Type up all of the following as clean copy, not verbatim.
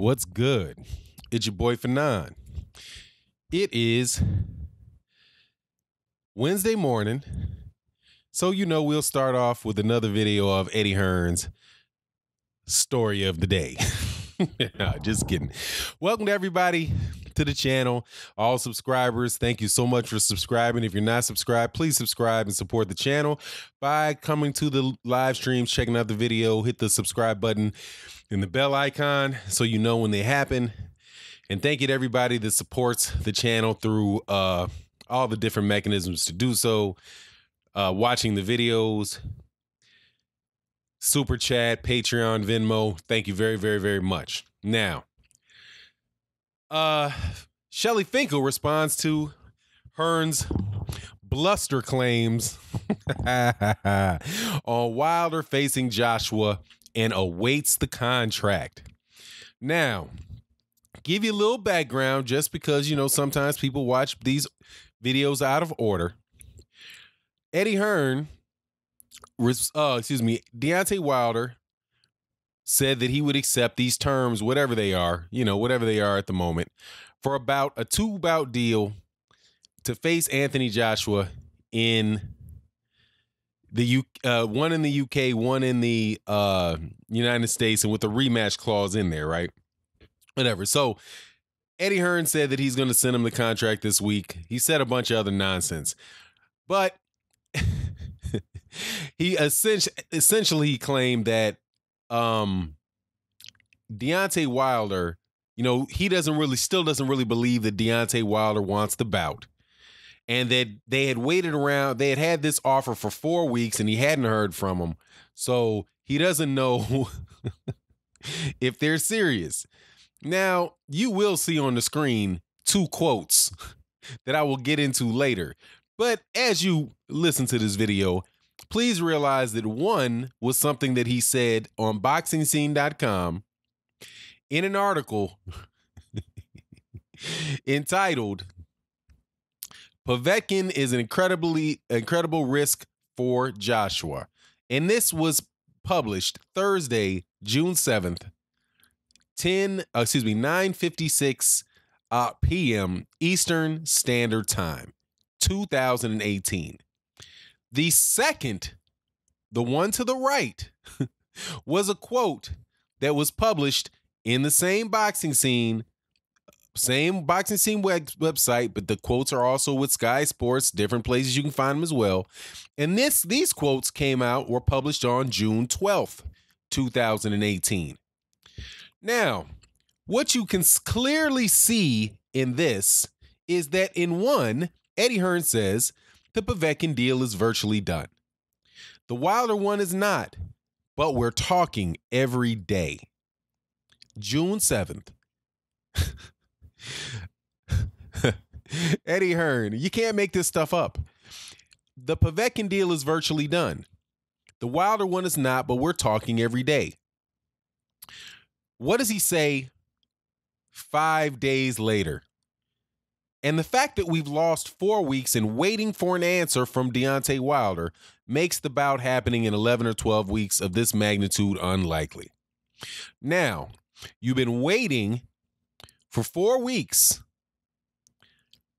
What's good? It's your boy Fanon. It is Wednesday morning, so we'll start off with another video of Eddie Hearn's story of the day. Just kidding. Welcome to everybody to the channel. All subscribers, thank you so much for subscribing. If you're not subscribed, please subscribe and support the channel by coming to the live streams, checking out the video, hit the subscribe button and the bell icon so you know when they happen. And thank you to everybody that supports the channel through all the different mechanisms to do so. Watching the videos, Super Chat, Patreon, Venmo. Thank you very, very, very much. Now, Shelly Finkel responds to Hearn's bluster claims on Wilder facing Joshua and awaits the contract. Now, give you a little background just because, sometimes people watch these videos out of order. Eddie Hearn, Deontay Wilder said that he would accept these terms, whatever they are, whatever they are at the moment, for about a 2-bout deal to face Anthony Joshua in the one in the UK, one in the United States, and with a rematch clause in there, right? Whatever. So Eddie Hearn said that he's going to send him the contract this week. He said a bunch of other nonsense, but he essentially claimed that Deontay Wilder, he still doesn't really believe that Deontay Wilder wants the bout, and that they had waited around. They had this offer for 4 weeks and he hadn't heard from him. So he doesn't know if they're serious. Now, you will see on the screen 2 quotes that I will get into later. But as you listen to this video, please realize that one was something that he said on BoxingScene.com in an article entitled, "Povetkin is an incredible risk for Joshua." And this was published Thursday, June 7th, 9:56 p.m. Eastern Standard Time, 2018. The second, the one to the right, was a quote that was published in the same Boxing Scene website, but the quotes are also with Sky Sports, different places you can find them as well. And these quotes were published on June 12th, 2018. Now, what you can clearly see in this is that in one, Eddie Hearn says the Povetkin deal is virtually done. The Wilder one is not, but we're talking every day. June 7th. Eddie Hearn, you can't make this stuff up. The Povetkin deal is virtually done. The Wilder one is not, but we're talking every day. What does he say 5 days later? And the fact that we've lost 4 weeks in waiting for an answer from Deontay Wilder makes the bout happening in 11 or 12 weeks of this magnitude unlikely. Now, you've been waiting for 4 weeks,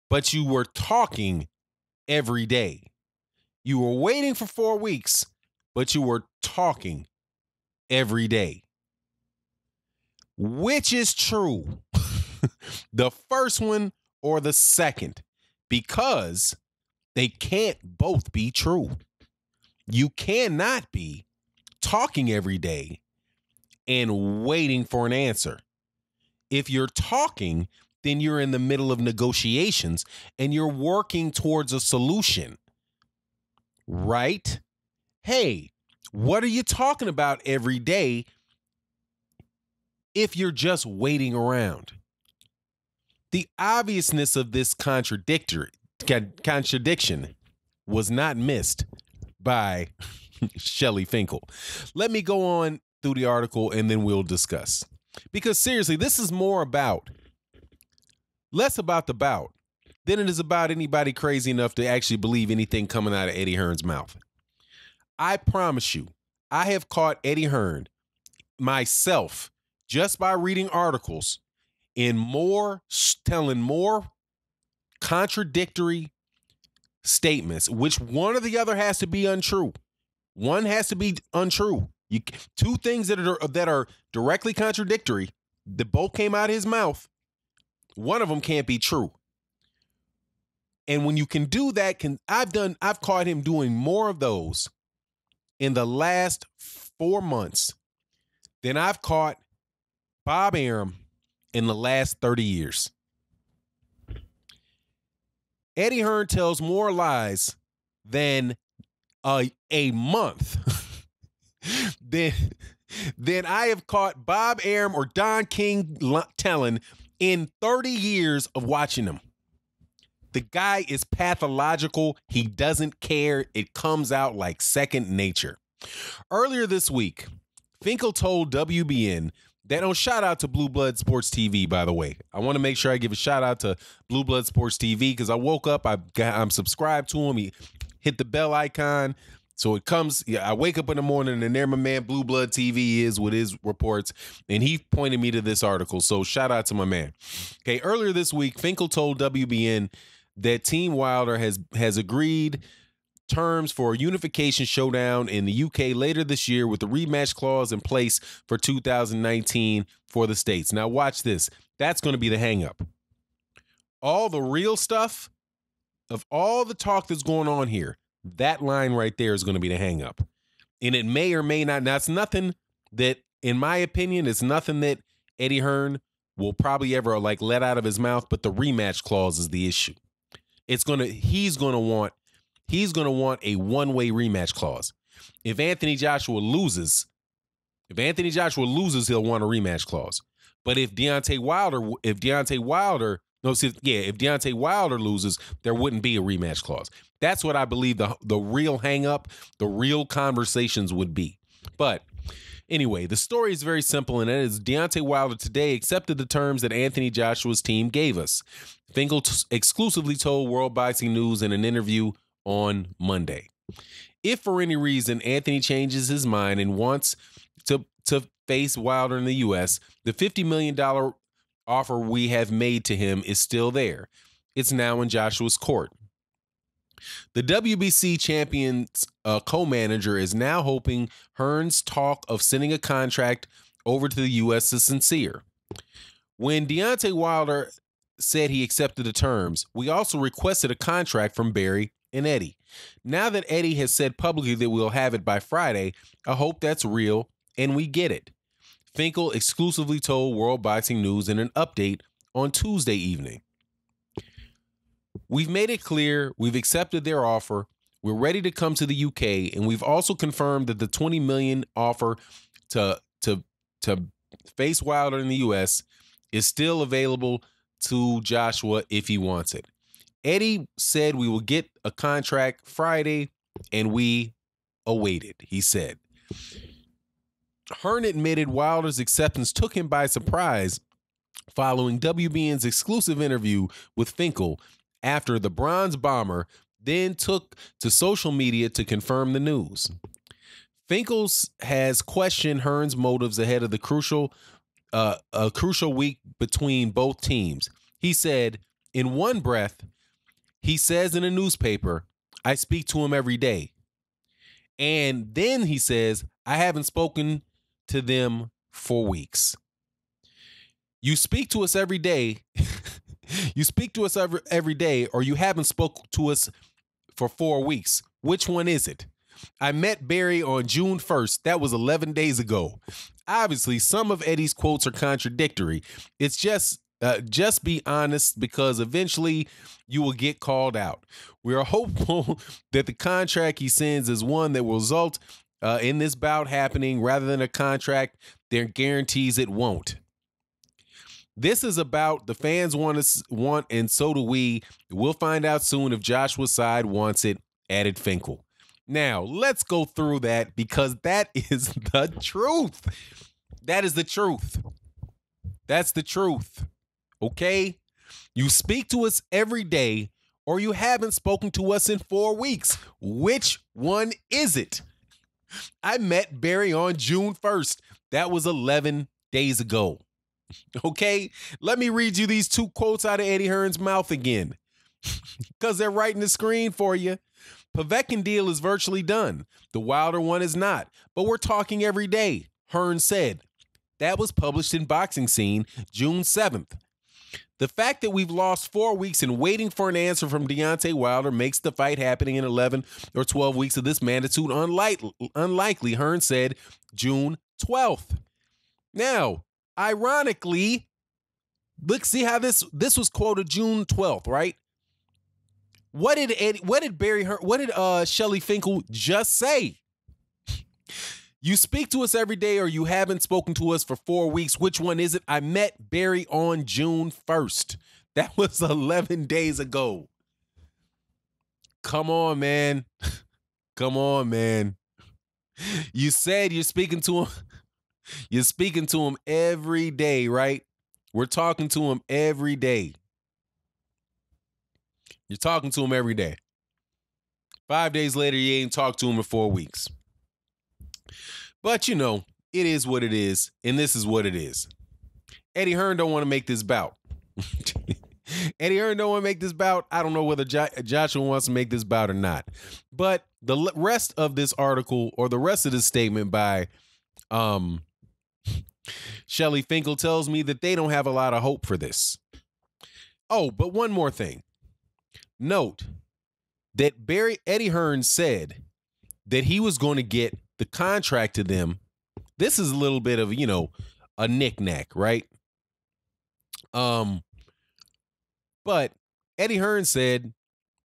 but you were talking every day. You were waiting for 4 weeks, but you were talking every day. Which is true? The first one or the second? Because they can't both be true. You cannot be talking every day and waiting for an answer. If you're talking, then you're in the middle of negotiations and you're working towards a solution, right? Hey, what are you talking about every day if you're just waiting around? The obviousness of this contradiction was not missed by Shelly Finkel. Let me go on through the article and then we'll discuss. Because seriously, this is less about the bout than it is about anybody crazy enough to actually believe anything coming out of Eddie Hearn's mouth. I promise you, I have caught Eddie Hearn myself just by reading articles telling more contradictory statements, which one or the other has to be untrue. One has to be untrue. Two things that are directly contradictory that both came out of his mouth. One of them can't be true. And when you can do that, I've caught him doing more of those in the last 4 months than I've caught Bob Arum in the last 30 years. Eddie Hearn tells more lies than a month than I have caught Bob Arum or Don King telling in 30 years of watching them. The guy is pathological. He doesn't care. It comes out like second nature. Earlier this week, Finkel told WBN that, shout out to Blue Blood Sports TV, by the way. I want to make sure I give a shout out to Blue Blood Sports TV because I woke up, I'm subscribed to him. He hit the bell icon. So it comes, I wake up in the morning and there my man Blue Blood TV is with his reports, and he pointed me to this article. So shout out to my man. Okay, earlier this week, Finkel told WBN that Team Wilder has agreed terms for a unification showdown in the UK later this year with the rematch clause in place for 2019 for the States. Now watch this. That's going to be the hang up. All the real stuff of all the talk that's going on here, that line right there is going to be the hang up. And it may or may not. Now it's nothing that, in my opinion, it's nothing that Eddie Hearn will probably ever let out of his mouth, but the rematch clause is the issue. He's going to want a one-way rematch clause. If Anthony Joshua loses, he'll want a rematch clause. But if Deontay Wilder loses, there wouldn't be a rematch clause. That's what I believe the real hang-up, the real conversations would be. But anyway, the story is very simple, and that is Deontay Wilder today accepted the terms that Anthony Joshua's team gave us. Finkel exclusively told World Boxing News in an interview on Monday. If for any reason Anthony changes his mind and wants to face Wilder in the U.S., the $50 million offer we have made to him is still there. It's now in Joshua's court. The WBC champion's co-manager is now hoping Hearn's talk of sending a contract over to the U.S. is sincere. When Deontay Wilder said he accepted the terms, we also requested a contract from Barry and Eddie. Now that Eddie has said publicly that we'll have it by Friday, I hope that's real and we get it. Finkel exclusively told World Boxing News in an update on Tuesday evening. We've made it clear we've accepted their offer. We're ready to come to the UK, and we've also confirmed that the $20 million offer to face Wilder in the US is still available to Joshua if he wants it. Eddie said we will get a contract Friday, and we await it, he said. Hearn admitted Wilder's acceptance took him by surprise following WBN's exclusive interview with Finkel after the Bronze Bomber then took to social media to confirm the news. Finkel has questioned Hearn's motives ahead of the crucial week between both teams. He said, in one breath, he says in a newspaper, I speak to him every day. And then he says, I haven't spoken to them for weeks. You speak to us every day. You speak to us every day, or you haven't spoke to us for 4 weeks. Which one is it? I met Barry on June 1st. That was 11 days ago. Obviously, some of Eddie's quotes are contradictory. It's just be honest, because eventually you will get called out. We are hopeful that the contract he sends is one that will result in this bout happening rather than a contract that guarantees it won't. This is about the fans want, and so do we. We'll find out soon if Joshua's side wants it, added Finkel. Now, let's go through that, because that is the truth. That is the truth. That's the truth. Okay? You speak to us every day, or you haven't spoken to us in 4 weeks. Which one is it? I met Barry on June 1st. That was 11 days ago. Okay, let me read you these two quotes out of Eddie Hearn's mouth again, because they're right in the screen for you. Povetkin deal is virtually done. The Wilder one is not, but we're talking every day, Hearn said. That was published in Boxing Scene, June 7th. The fact that we've lost 4 weeks in waiting for an answer from Deontay Wilder makes the fight happening in 11 or 12 weeks of this magnitude unlikely, Hearn said June 12th. Now, ironically, look, see how this was quoted June 12th, right? What did Shelly Finkel just say? You speak to us every day or you haven't spoken to us for 4 weeks. Which one is it? I met Barry on June 1st. That was 11 days ago. Come on, man. Come on, man. You said you're speaking to him. You're speaking to him every day, right? We're talking to him every day. You're talking to him every day. 5 days later, you ain't talked to him in 4 weeks. But, you know, it is what it is, and this is what it is. Eddie Hearn don't want to make this bout. Eddie Hearn don't want to make this bout. I don't know whether Joshua wants to make this bout or not. But the rest of this article, or the rest of this statement by Shelly Finkel, tells me that they don't have a lot of hope for this. Oh, but one more thing. Note that Eddie Hearn said that he was going to get the contract to them. This is a little bit of, you know, a knick-knack, right? But Eddie Hearn said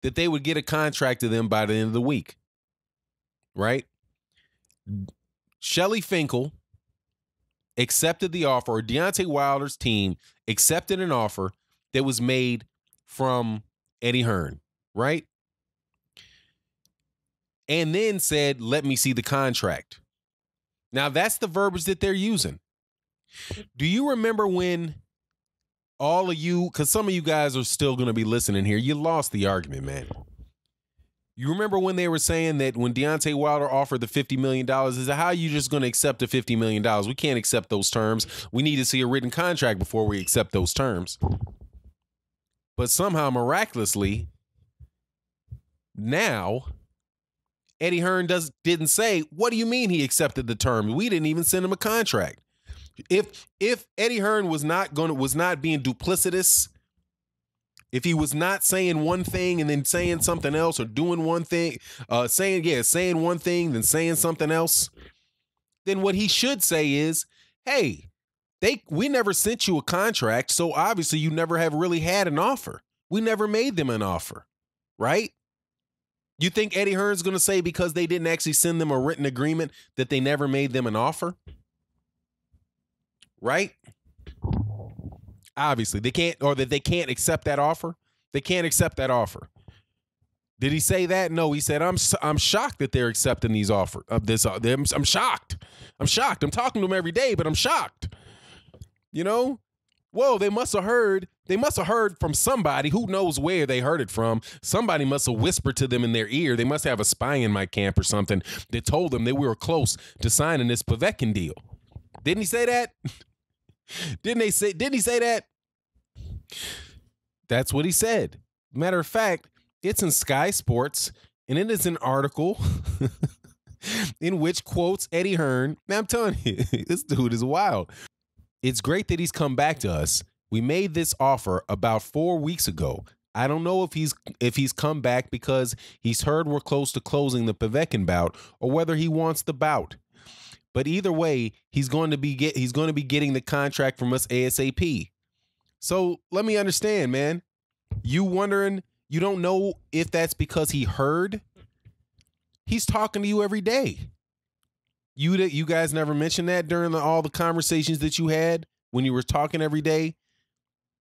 that they would get a contract to them by the end of the week, right? Shelly Finkel accepted the offer, or Deontay Wilder's team accepted an offer that was made from Eddie Hearn, right? And then said, let me see the contract. Now, that's the verbiage that they're using. Do you remember when all of you, because some of you guys are still going to be listening here, you lost the argument, man. You remember when they were saying that when Deontay Wilder offered the $50 million, is how are you just going to accept the $50 million? We can't accept those terms. We need to see a written contract before we accept those terms. But somehow, miraculously, now Eddie Hearn didn't say, what do you mean he accepted the term? We didn't even send him a contract. If Eddie Hearn was not being duplicitous, if he was not saying one thing and then saying something else, or doing one thing, saying one thing then saying something else, then what he should say is, hey, we never sent you a contract, so obviously you never have really had an offer. We never made them an offer, right? You think Eddie Hearn's going to say because they didn't actually send them a written agreement that they never made them an offer? Right? Obviously, they can't, or that they can't accept that offer. They can't accept that offer. Did he say that? No, he said, I'm shocked that they're accepting these offers of this. I'm shocked. I'm shocked. I'm talking to them every day, but I'm shocked. You know? Whoa, they must have heard from somebody. Who knows where they heard it from? Somebody must have whispered to them in their ear. They must have a spy in my camp or something that told them that we were close to signing this Povetkin deal. Didn't he say that? Didn't he say that? That's what he said. Matter of fact, it's in Sky Sports, and it is an article in which quotes Eddie Hearn. Now, I'm telling you, this dude is wild. It's great that he's come back to us. We made this offer about 4 weeks ago. I don't know if he's come back because he's heard we're close to closing the Povetkin bout, or whether he wants the bout. But either way, he's going to be getting the contract from us ASAP. So let me understand, man. You wondering, you don't know if that's because he heard? He's talking to you every day. You guys never mentioned that during all the conversations that you had when you were talking every day?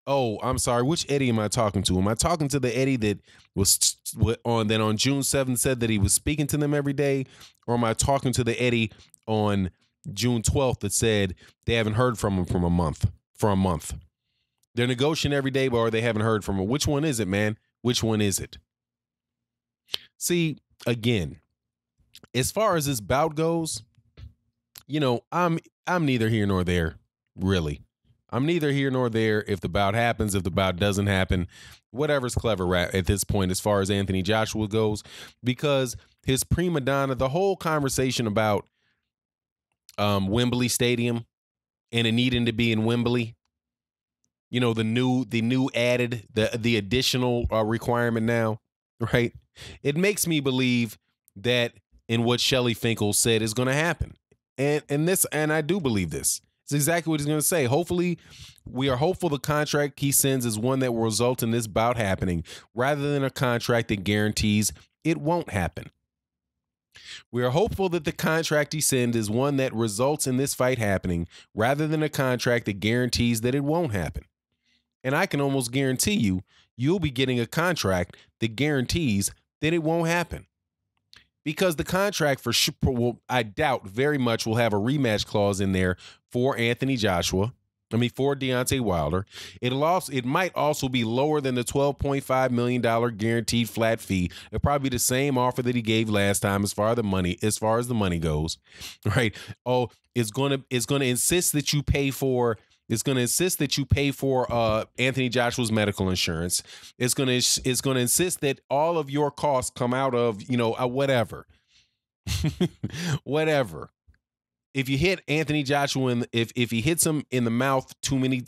Oh, I'm sorry. Which Eddie am I talking to? Am I talking to the Eddie that was on June 7th said that he was speaking to them every day? Or am I talking to the Eddie on June 12th that said they haven't heard from him for a month? They're negotiating every day, or they haven't heard from him. Which one is it, man? Which one is it? See, again, as far as this bout goes, you know, I'm neither here nor there, really. I'm neither here nor there if the bout happens, if the bout doesn't happen, whatever's clever at this point as far as Anthony Joshua goes, because his prima donna, the whole conversation about Wembley Stadium and it needing to be in Wembley, you know, the new added, the additional requirement now, right? It makes me believe that in what Shelly Finkel said is going to happen. And I do believe this. It's exactly what he's going to say. Hopefully, we are hopeful the contract he sends is one that will result in this bout happening rather than a contract that guarantees it won't happen. We are hopeful that the contract he sends is one that results in this fight happening rather than a contract that guarantees that it won't happen. And I can almost guarantee you'll be getting a contract that guarantees that it won't happen. Because the contract I doubt very much will have a rematch clause in there for Anthony Joshua. For Deontay Wilder. It might also be lower than the $12.5 million guaranteed flat fee. It'll probably be the same offer that he gave last time as far as the money goes. Right? Oh, it's gonna insist that you pay for. It's going to insist that you pay for Anthony Joshua's medical insurance. It's going to insist that all of your costs come out of, whatever. Whatever. If you hit Anthony Joshua, if he hits him in the mouth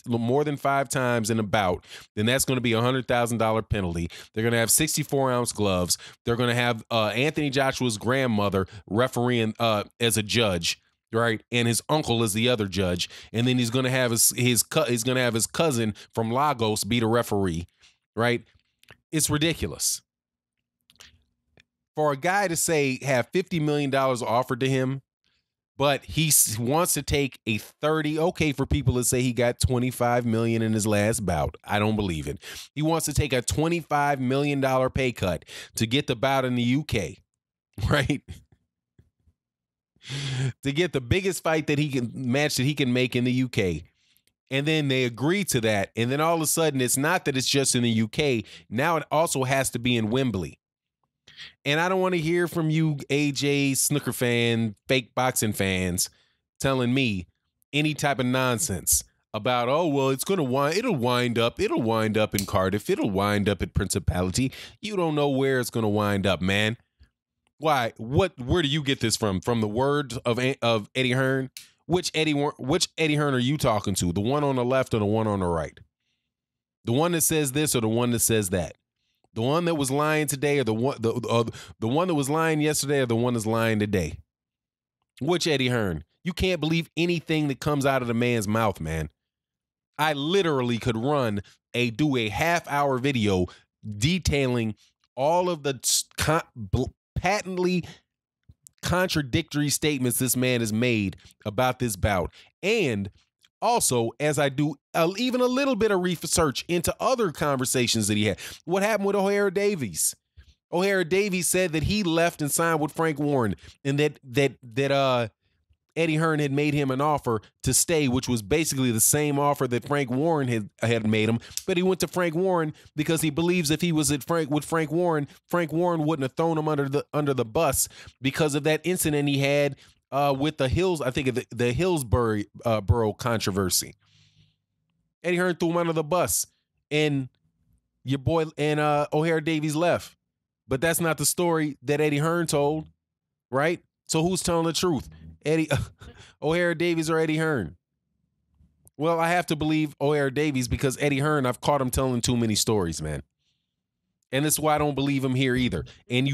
more than 5 times in a bout, then that's going to be a $100,000 penalty. They're going to have 64-ounce gloves. They're going to have Anthony Joshua's grandmother refereeing as a judge. Right, and his uncle is the other judge, and then he's going to have his cousin from Lagos be the referee. Right, it's ridiculous for a guy to say have $50 million offered to him, but he wants to take a 30. Okay, for people to say he got $25 million in his last bout, I don't believe it. He wants to take a $25 million pay cut to get the bout in the UK. Right. To get the biggest fight that he can make in the UK. And then they agree to that. And then all of a sudden, it's not that it's just in the UK. Now it also has to be in Wembley. And I don't want to hear from you, AJ, snooker fan, fake boxing fans, telling me any type of nonsense about, oh, well, it'll wind up in Cardiff. It'll wind up at Principality. You don't know where it's going to wind up, man. Why? Where do you get this from? From the words of Eddie Hearn? Which Eddie Hearn are you talking to? The one on the left or the one on the right? The one that says this or the one that says that? The one that was lying today or the one that was lying yesterday or the one that's lying today? Which Eddie Hearn? You can't believe anything that comes out of the man's mouth, man. I literally could do a half-hour video detailing all of the patently contradictory statements this man has made about this bout. And also, as I do even a little bit of research into other conversations that he had. What happened with O'Hara Davies? O'Hara Davies said that he left and signed with Frank Warren, and that Eddie Hearn had made him an offer to stay, which was basically the same offer that Frank Warren had made him. But he went to Frank Warren because he believes if he was with Frank Warren wouldn't have thrown him under the bus because of that incident he had with the Hills. I think the Hillsborough controversy. Eddie Hearn threw him under the bus, and your boy and O'Hara Davies left. But that's not the story that Eddie Hearn told, right? So who's telling the truth? O'Hara Davies or Eddie Hearn? Well, I have to believe O'Hara Davies because Eddie Hearn, I've caught him telling too many stories, man. And that's why I don't believe him here either. And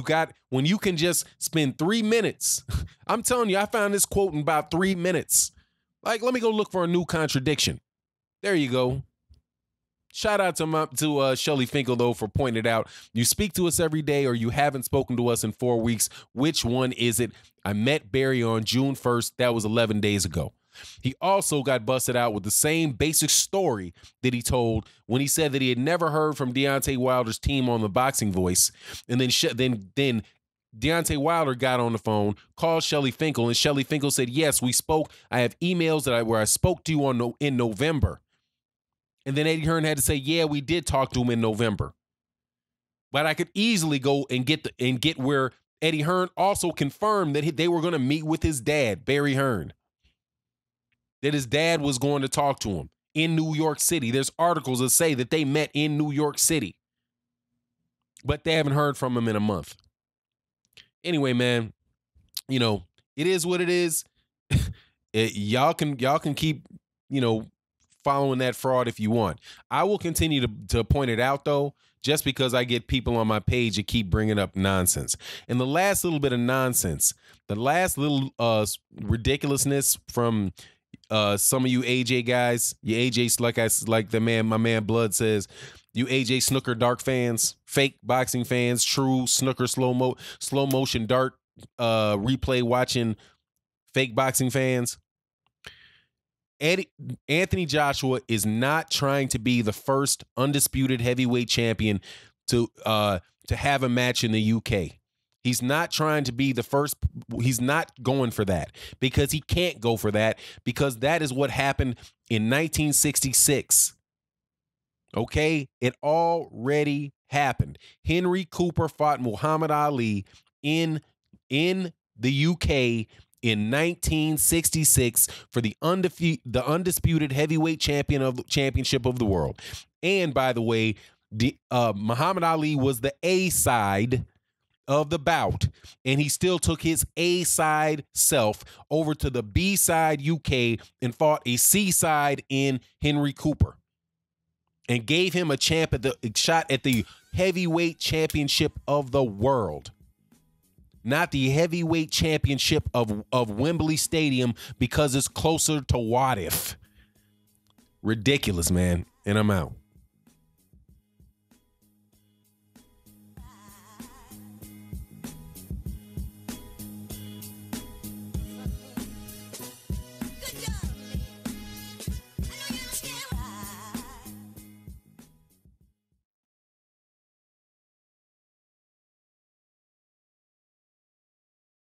when you can just spend 3 minutes, I'm telling you, I found this quote in about 3 minutes. Like, let me go look for a new contradiction. There you go. Shout out to Shelly Finkel, though, for pointing it out. You speak to us every day or you haven't spoken to us in 4 weeks. Which one is it? I met Barry on June 1st. That was 11 days ago. He also got busted out with the same basic story that he told when he said that he had never heard from Deontay Wilder's team on the Boxing Voice. And then Deontay Wilder got on the phone, called Shelly Finkel, and Shelly Finkel said, yes, we spoke. I have emails where I spoke to you in November. And then Eddie Hearn had to say, yeah, we did talk to him in November. But I could easily go and get where Eddie Hearn also confirmed that they were going to meet with his dad, Barry Hearn. that his dad was going to talk to him in New York City. There's articles that say that they met in New York City, but they haven't heard from him in a month. Anyway, man, you know, it is what it is. Y'all can keep, following that fraud if you want. I will continue to point it out, though, just because I get people on my page that keep bringing up nonsense. And the last little bit of nonsense, the last little ridiculousness from some of you AJ guys, you AJ, like my man Blood says, you AJ snooker dark fans, fake boxing fans, true snooker slow motion dart replay watching fake boxing fans. Anthony Joshua is not trying to be the first undisputed heavyweight champion to have a match in the UK. He's not trying to be the first. He's not going for that because he can't go for that because that is what happened in 1966. Okay? It already happened. Henry Cooper fought Muhammad Ali in the UK in 1966 for the undisputed heavyweight championship of the world. And by the way, Muhammad Ali was the A side of the bout, and he still took his A side self over to the B side UK and fought a C side in Henry Cooper and gave him a shot at the heavyweight championship of the world. Not the heavyweight championship of Wembley Stadium because it's closer to What If. Ridiculous, man. And I'm out.